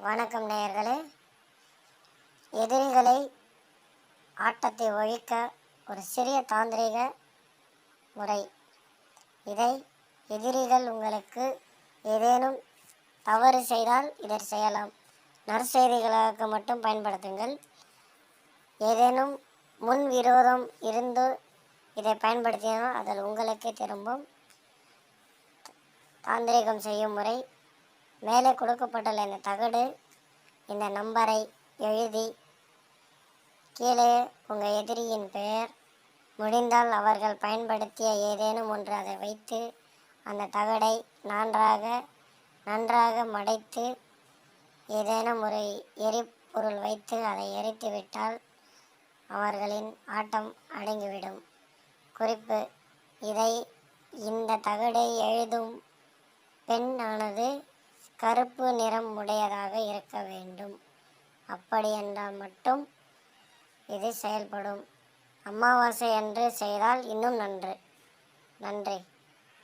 வணக்கம் நேயர்களே. எதிரிகளை ஆட்டத்தை ஒழிக்க ஒரு சிறிய தாந்திரிக முறை. இதை எதிரிகள் உங்களுக்கு ஏதேனும் தவறு செய்தால் இதை செய்யலாம். நற்செய்திகளாக மட்டும் பயன்படுத்துங்கள். ஏதேனும் முன் விரோதம் இருந்து இதை பயன்படுத்தினால் அதில் உங்களுக்கே திரும்பும். தாந்திரிகம் செய்யும் முறை: மேலே கொடுக்கப்பட்டுள்ள இந்த தகடு, இந்த நம்பரை எழுதி கீழே உங்கள் எதிரியின் பெயர், முடிந்தால் அவர்கள் பயன்படுத்திய ஏதேனும் ஒன்று அதை வைத்து அந்த தகடை நன்றாக மடைத்து ஏதேனும் ஒரு எரிபொருள் வைத்து அதை எரித்து விட்டால் அவர்களின் ஆட்டம் அடங்கிவிடும். குறிப்பு: இந்த தகடை எழுதும் பெண் ஆனது கருப்பு நிறம் உடையதாக இருக்க வேண்டும். அப்படி என்றால் மட்டும் இது செயல்படும். அமாவாசை அன்று செய்தால் இன்னும் நன்று. நன்றி.